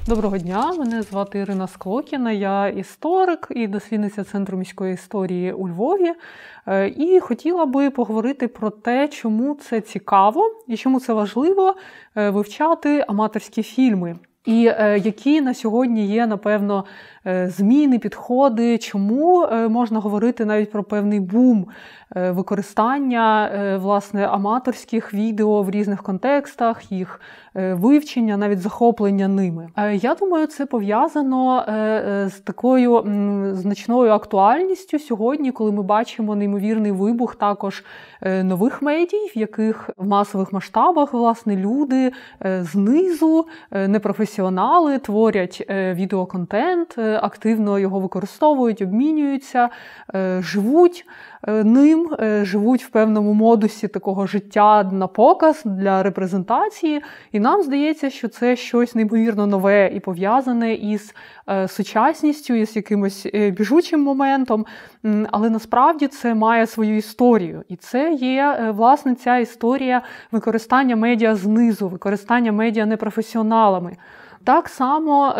Доброго дня, мене звати Ірина Склокіна, я історик і дослідниця Центру міської історії у Львові. І хотіла би поговорити про те, чому це цікаво і чому це важливо вивчати аматорські фільми. І які на сьогодні є, напевно, зміни, підходи, чому можна говорити навіть про певний бум використання, власне, аматорських відео в різних контекстах, їх вивчення, навіть захоплення ними. Я думаю, це пов'язано з такою значною актуальністю сьогодні, коли ми бачимо неймовірний вибух також нових медій, в яких в масових масштабах, власне, люди знизу, непрофесіонали творять відеоконтент, активно його використовують, обмінюються, живуть ним, живуть в певному модусі такого життя на показ, для репрезентації. І нам здається, що це щось неймовірно нове і пов'язане із сучасністю, із якимось біжучим моментом. Але насправді це має свою історію. І це є, власне, ця історія використання медіа знизу, використання медіа непрофесіоналами. Так само,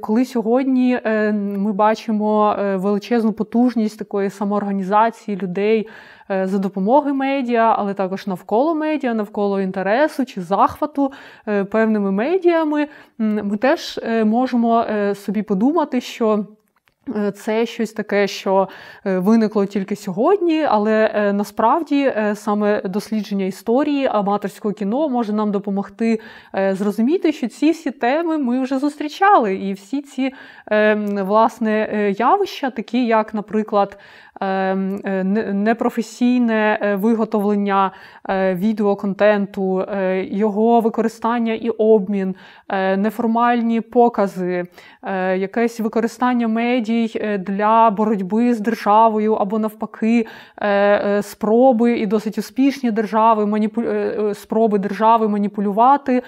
коли сьогодні ми бачимо величезну потужність такої самоорганізації людей за допомогою медіа, але також навколо медіа, навколо інтересу чи захвату певними медіями, ми теж можемо собі подумати, що це щось таке, що виникло тільки сьогодні, але насправді саме дослідження історії аматорського кіно може нам допомогти зрозуміти, що ці всі теми ми вже зустрічали. І всі ці, власне, явища, такі як, наприклад, непрофесійне виготовлення відеоконтенту, його використання і обмін, неформальні покази, якесь використання медій для боротьби з державою або навпаки спроби і досить успішні спроби держави маніпулювати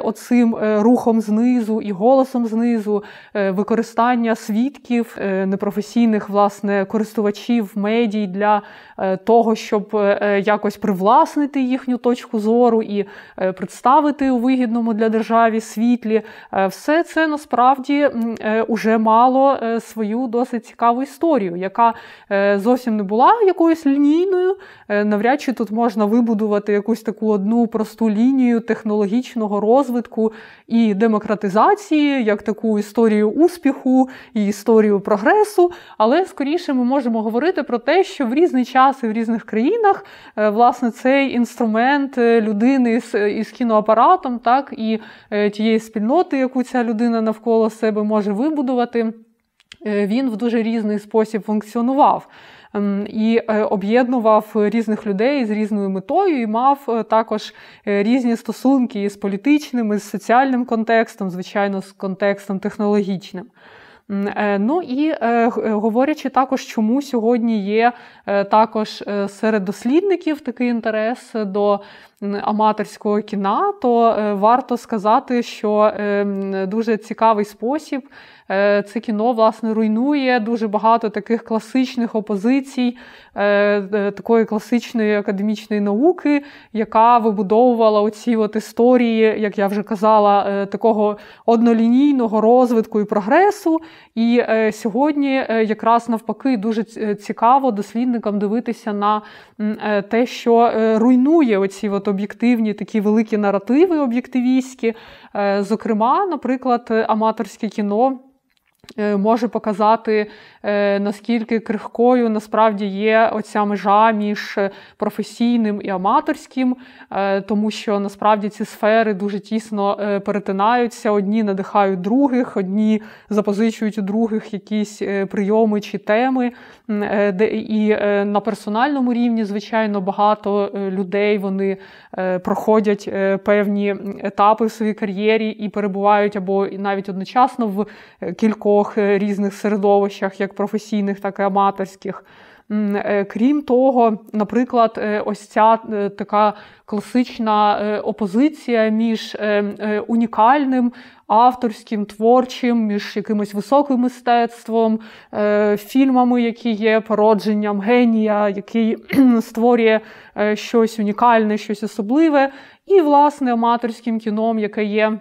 оцим рухом знизу і голосом знизу, використання свідків, непрофесійних, власне, користувачів медій для того, щоб якось привласнити їхню точку зору і представити у вигідному для держави світлі. Все це насправді уже мало свою досить цікаву історію, яка зовсім не була якоюсь лінійною. Навряд чи тут можна вибудувати якусь таку одну просту лінію технологічного розвитку і демократизації, як таку історію успіху і історію прогресу, але скоріше ми можемо говорити про те, що в різний час і в різних країнах, власне, цей інструмент людини із кіноапаратом, так, і тієї спільноти, яку ця людина навколо себе може вибудувати, він в дуже різний спосіб функціонував. І об'єднував різних людей з різною метою і мав також різні стосунки із політичним, із соціальним контекстом, звичайно, з контекстом технологічним. Ну і говорячи також, чому сьогодні є також серед дослідників такий інтерес до аматорського кіна, то варто сказати, що дуже цікавий спосіб це кіно, власне, руйнує дуже багато таких класичних опозицій, такої класичної академічної науки, яка вибудовувала оці от історії, як я вже казала, такого однолінійного розвитку і прогресу. І сьогодні якраз навпаки дуже цікаво дослідникам дивитися на те, що руйнує оці от об'єктивні такі великі наративи об'єктивістські. Зокрема, наприклад, аматорське кіно може показати, наскільки крихкою насправді є оця межа між професійним і аматорським, тому що насправді ці сфери дуже тісно перетинаються, одні надихають других, одні запозичують у других якісь прийоми чи теми. І на персональному рівні, звичайно, багато людей, вони проходять певні етапи в своїй кар'єрі і перебувають або навіть одночасно в кількох різних середовищах, як професійних, так і аматорських. Крім того, наприклад, ось ця така класична опозиція між унікальним, авторським, творчим, між якимось високим мистецтвом, фільмами, які є породженням генія, який створює щось унікальне, щось особливе, і, власне, аматорським кіном, яке є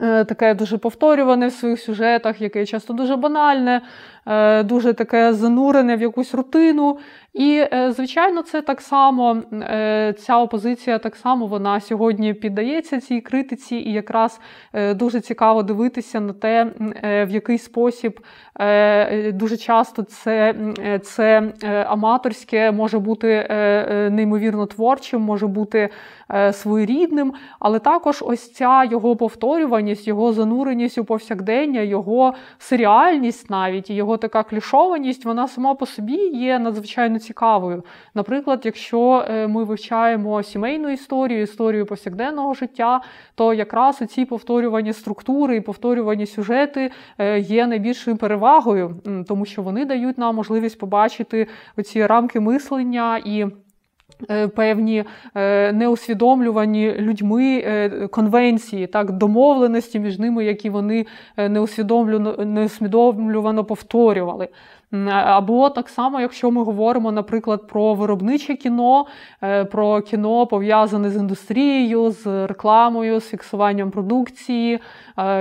таке дуже повторюване в своїх сюжетах, яке часто дуже банальне, дуже таке занурене в якусь рутину. І, звичайно, це так само, ця опозиція так само, вона сьогодні піддається цій критиці, і якраз дуже цікаво дивитися на те, в який спосіб дуже часто це аматорське може бути неймовірно творчим, може бути своєрідним, але також ось ця його повторюваність, його зануреність у повсякдення, його серіальність навіть, його така клішованість, вона сама по собі є надзвичайно цікавою. Наприклад, якщо ми вивчаємо сімейну історію, історію повсякденного життя, то якраз ці повторювані структури і повторювані сюжети є найбільшою перевагою, тому що вони дають нам можливість побачити оці рамки мислення і певні неусвідомлювані людьми конвенції, так, домовленості між ними, які вони неусвідомлювано повторювали. Або так само, якщо ми говоримо, наприклад, про виробниче кіно, про кіно, пов'язане з індустрією, з рекламою, з фіксуванням продукції,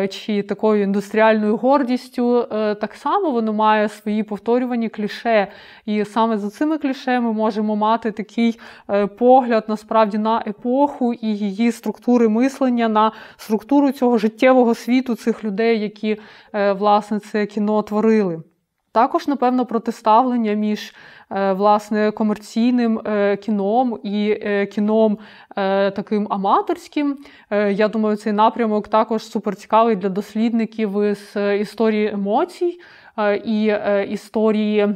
чи такою індустріальною гордістю, так само воно має свої повторювані кліше. І саме за цими кліше ми можемо мати такий погляд, насправді, на епоху і її структури мислення, на структуру цього життєвого світу цих людей, які, власне, це кіно творили. Також, напевно, протиставлення між, власне, комерційним кіном і кіном таким аматорським. Я думаю, цей напрямок також суперцікавий для дослідників з історії емоцій і історії,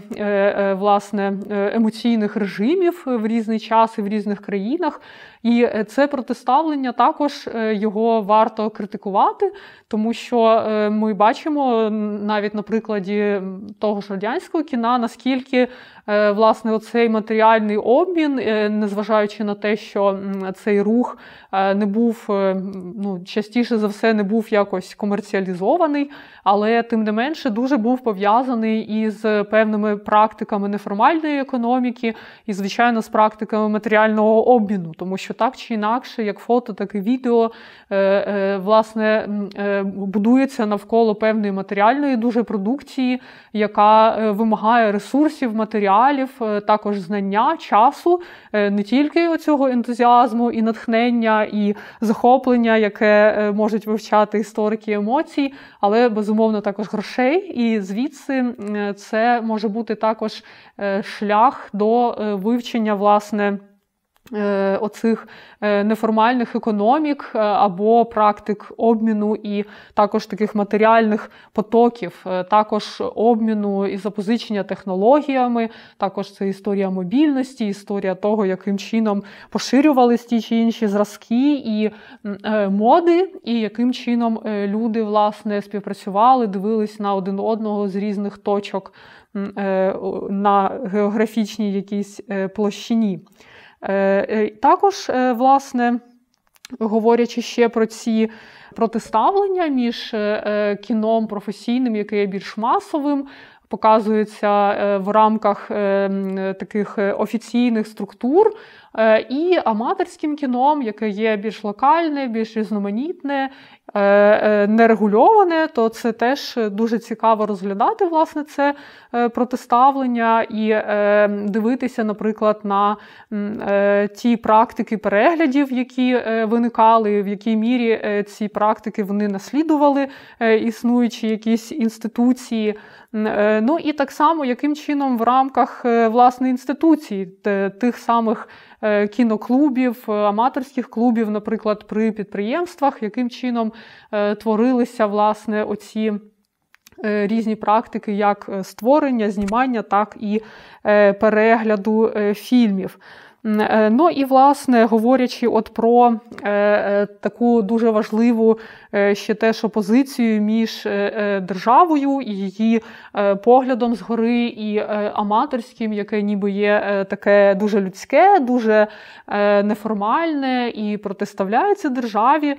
власне, емоційних режимів в різний час і в різних країнах. І це протиставлення також його варто критикувати, тому що ми бачимо навіть на прикладі того ж радянського кіна, наскільки, власне, оцей матеріальний обмін, незважаючи на те, що цей рух не був, частіше за все, не був якось комерціалізований, але, тим не менше, дуже був пов'язаний із певними практиками неформальної економіки і, звичайно, з практиками матеріального обміну, тому що так чи інакше, як фото, так і відео, власне, будується навколо певної матеріальної дуже продукції, яка вимагає ресурсів, матеріалів, також знання, часу, не тільки оцього ентузіазму і натхнення, і захоплення, яке можуть вивчати історики емоцій, але, безумовно, також грошей. І звідси це може бути також шлях до вивчення, власне, оцих неформальних економік або практик обміну і також таких матеріальних потоків, також обміну і запозичення технологіями, також це історія мобільності, історія того, яким чином поширювались ті чи інші зразки і моди, і яким чином люди, власне, співпрацювали, дивились на один одного з різних точок на географічній якійсь площині. Також, власне, говорячи ще про ці протиставлення між кіном професійним, яке є більш масовим, показується в рамках таких офіційних структур, і аматорським кіном, яке є більш локальне, більш різноманітне, нерегульоване, то це теж дуже цікаво розглядати, власне, це протиставлення і дивитися, наприклад, на ті практики переглядів, які виникали, в якій мірі ці практики вони наслідували існуючі якісь інституції. Ну і так само, яким чином в рамках, власне, інституцій, тих самих кіноклубів, аматорських клубів, наприклад, при підприємствах, яким чином творилися, власне, оці різні практики, як створення, знімання, так і перегляду фільмів. Ну і, власне, говорячи от про таку дуже важливу ще теж опозицію між державою і її поглядом згори і аматорським, яке ніби є таке дуже людське, дуже неформальне і протиставляється державі,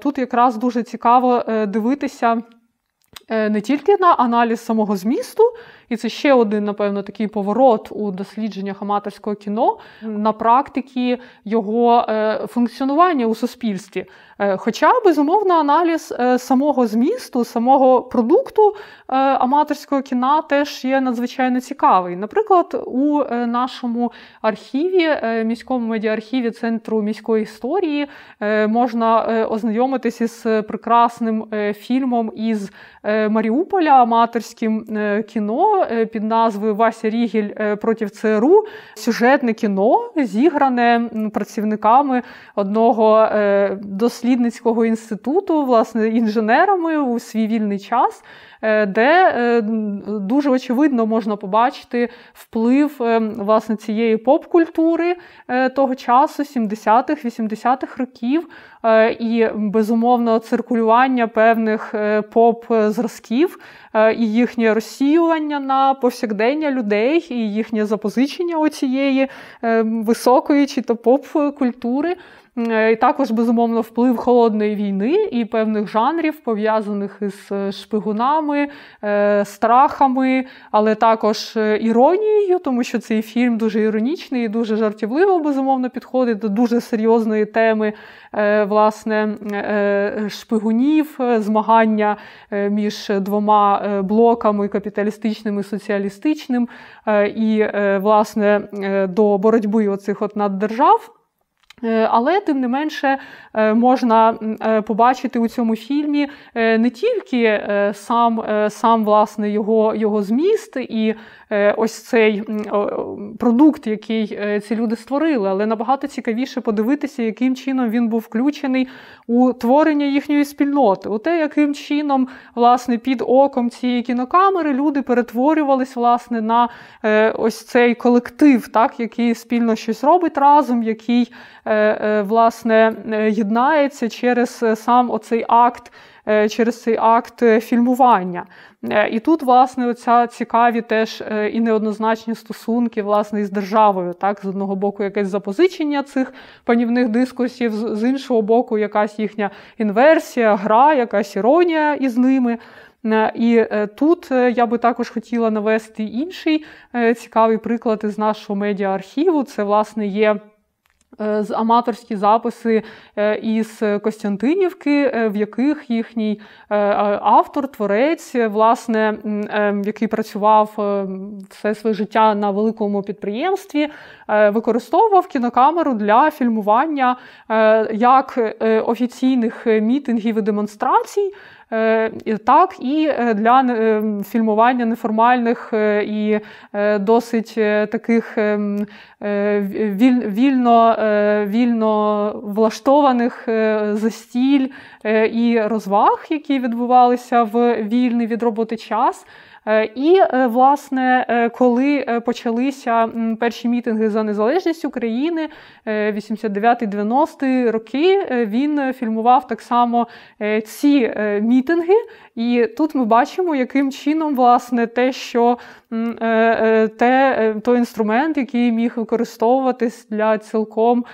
тут якраз дуже цікаво дивитися не тільки на аналіз самого змісту І це ще один, напевно, такий поворот у дослідженнях аматорського кіно на практиці його функціонування у суспільстві. Хоча, безумовно, аналіз самого змісту, самого продукту аматорського кіна теж є надзвичайно цікавий. Наприклад, у нашому архіві, міському медіаархіві Центру міської історії, можна ознайомитися із прекрасним фільмом із Маріуполя, аматорським кіно під назвою «Вася Рігель проти ЦРУ». Сюжетне кіно, зігране працівниками одного дослідницького інституту, власне, інженерами у свій вільний час, де дуже очевидно можна побачити вплив, власне, цієї поп-культури того часу, 70-х, 80-х років, і, безумовно, циркулювання певних поп-зразків, і їхнє розсіювання на повсякдення людей, і їхнє запозичення оцієї високої чи то поп-культури. І також, безумовно, вплив холодної війни і певних жанрів, пов'язаних із шпигунами, страхами, але також іронією, тому що цей фільм дуже іронічний і дуже жартівливо, безумовно, підходить до дуже серйозної теми, власне, шпигунів, змагання між двома блоками, капіталістичним і соціалістичним, і, власне, до боротьби оцих от наддержав. Але, тим не менше, можна побачити у цьому фільмі не тільки сам власне, його зміст і ось цей продукт, який ці люди створили, але набагато цікавіше подивитися, яким чином він був включений у творення їхньої спільноти. У те, яким чином, власне, під оком цієї кінокамери люди перетворювались, власне, на ось цей колектив, так, який спільно щось робить разом, який, власне, єднається через сам оцей акт, через цей акт фільмування. І тут, власне, оця цікаві теж і неоднозначні стосунки, власне, із державою. Так? З одного боку, якесь запозичення цих панівних дискурсів, з іншого боку, якась їхня інверсія, гра, якась іронія із ними. І тут я би також хотіла навести інший цікавий приклад із нашого медіаархіву. Це, власне, є аматорські записи із Костянтинівки, в яких їхній автор, творець, власне, який працював все своє життя на великому підприємстві, використовував кінокамеру для фільмування як офіційних мітингів і демонстрацій, так і для фільмування неформальних і досить таких вільно влаштованих застіль і розваг, які відбувалися в вільний від роботи час. І, власне, коли почалися перші мітинги за незалежність України, 89-90 роки, він фільмував так само ці мітинги. І тут ми бачимо, яким чином, власне, той інструмент, який міг використовуватись для цілком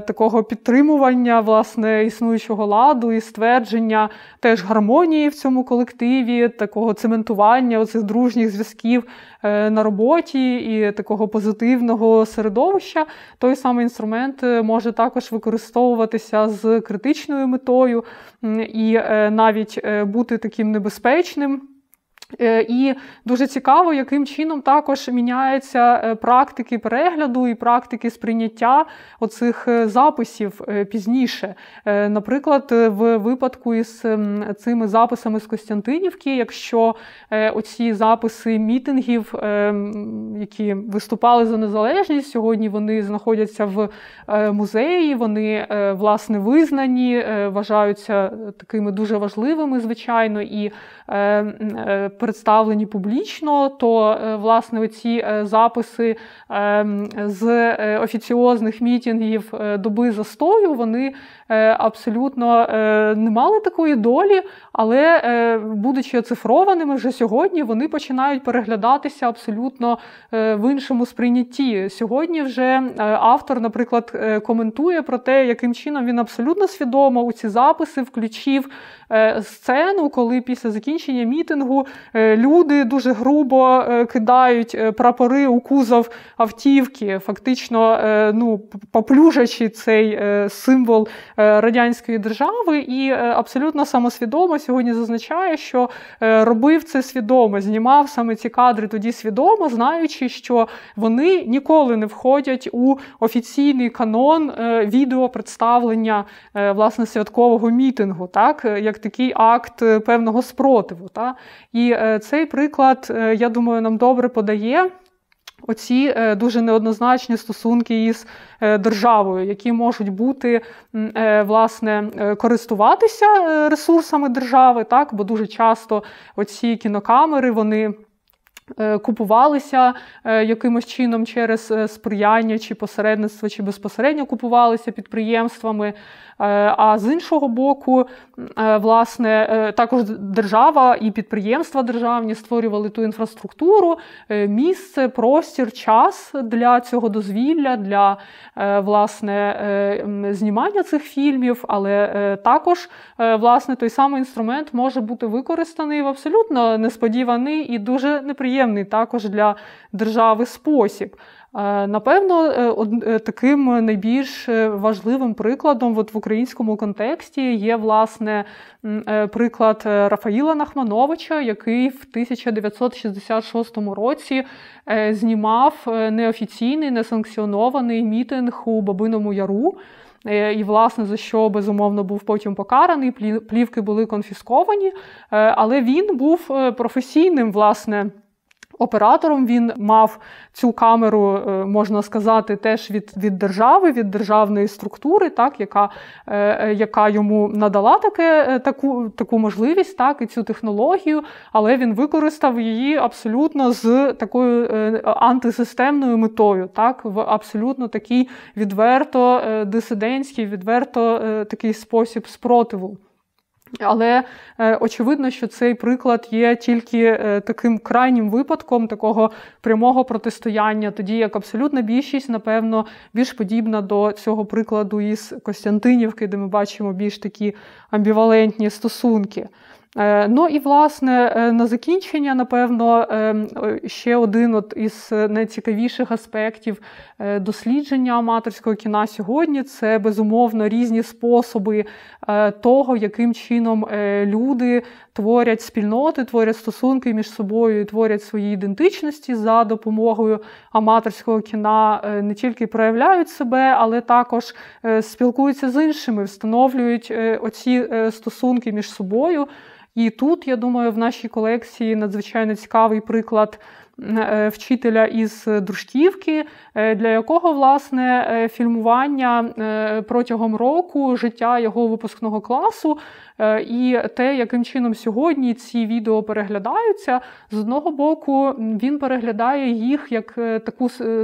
такого підтримування, власне, існуючого ладу і ствердження теж гармонії в цьому колективі, такого цементування оцих дружніх зв'язків на роботі і такого позитивного середовища, той самий інструмент може також використовуватися з критичною метою і навіть бути таким небезпечним. І дуже цікаво, яким чином також міняються практики перегляду і практики сприйняття оцих записів пізніше. Наприклад, в випадку із цими записами з Костянтинівки, якщо оці записи мітингів, які виступали за незалежність, сьогодні вони знаходяться в музеї, вони, власне, визнані, вважаються такими дуже важливими, звичайно, і представлені публічно, то, власне, оці записи з офіціозних мітингів доби застою, вони абсолютно не мали такої долі, але, будучи оцифрованими вже сьогодні, вони починають переглядатися абсолютно в іншому сприйнятті. Сьогодні вже автор, наприклад, коментує про те, яким чином він абсолютно свідомо у ці записи включив сцену, коли після закінчення мітингу люди дуже грубо кидають прапори у кузов автівки, фактично поплюжачи цей символ радянської держави, і абсолютно самосвідомо сьогодні зазначає, що робив це свідомо, знімав саме ці кадри тоді свідомо, знаючи, що вони ніколи не входять у офіційний канон відеопредставлення, власне, святкового мітингу, так, як такий акт певного спротиву. Так. І цей приклад, я думаю, нам добре подає оці дуже неоднозначні стосунки із державою, які можуть бути, власне, користуватися ресурсами держави, так, бо дуже часто оці кінокамери, вони купувалися якимось чином через сприяння чи посередництво, чи безпосередньо купувалися підприємствами. А з іншого боку, власне, також держава і підприємства державні створювали ту інфраструктуру, місце, простір, час для цього дозвілля, для, власне, знімання цих фільмів, але також, власне, той самий інструмент може бути використаний в абсолютно несподіваний і дуже неприємний також для держави спосіб. Напевно, таким найбільш важливим прикладом в українському контексті є, власне, приклад Рафаїла Нахмановича, який в 1966 році знімав неофіційний, несанкціонований мітинг у Бабиному Яру. І, власне, за що, безумовно, був потім покараний, плівки були конфісковані, але він був професійним, власне, оператором. Він мав цю камеру, можна сказати, теж від держави, від державної структури, так, яка йому надала таку можливість, так, і цю технологію, але він використав її абсолютно з такою антисистемною метою, так, в абсолютно такий відверто дисидентський, відверто такий спосіб спротиву. Але очевидно, що цей приклад є тільки таким крайнім випадком такого прямого протистояння, тоді як абсолютна більшість, напевно, більш подібна до цього прикладу із Костянтинівки, де ми бачимо більш такі амбівалентні стосунки. Ну і, власне, на закінчення, напевно, ще один із найцікавіших аспектів дослідження аматорського кіна сьогодні – це, безумовно, різні способи того, яким чином люди творять спільноти, творять стосунки між собою і творять свої ідентичності за допомогою аматорського кіна, не тільки проявляють себе, але також спілкуються з іншими, встановлюють оці стосунки між собою. І тут, я думаю, в нашій колекції надзвичайно цікавий приклад вчителя із Дружківки, для якого, власне, фільмування протягом року життя його випускного класу і те, яким чином сьогодні ці відео переглядаються, з одного боку, він переглядає їх як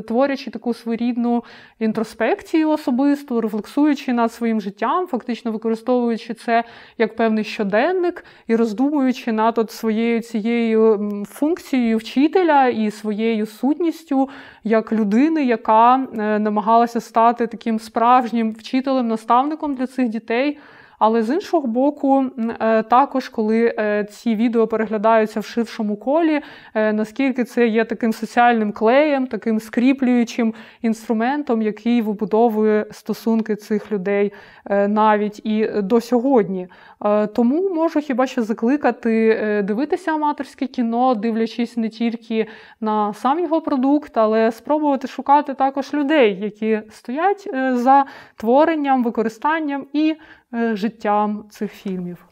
творячи таку своєрідну інтроспекцію особисту, рефлексуючи над своїм життям, фактично використовуючи це як певний щоденник і роздумуючи над своєю цією функцією вчителя і своєю сутністю як людини, яка намагалася стати таким справжнім вчителем, наставником для цих дітей. Але з іншого боку, також, коли ці відео переглядаються в ширшому колі, наскільки це є таким соціальним клеєм, таким скріплюючим інструментом, який вибудовує стосунки цих людей навіть і до сьогодні. Тому можу хіба що закликати дивитися аматорське кіно, дивлячись не тільки на сам його продукт, але спробувати шукати також людей, які стоять за творенням, використанням і життям цих фільмів.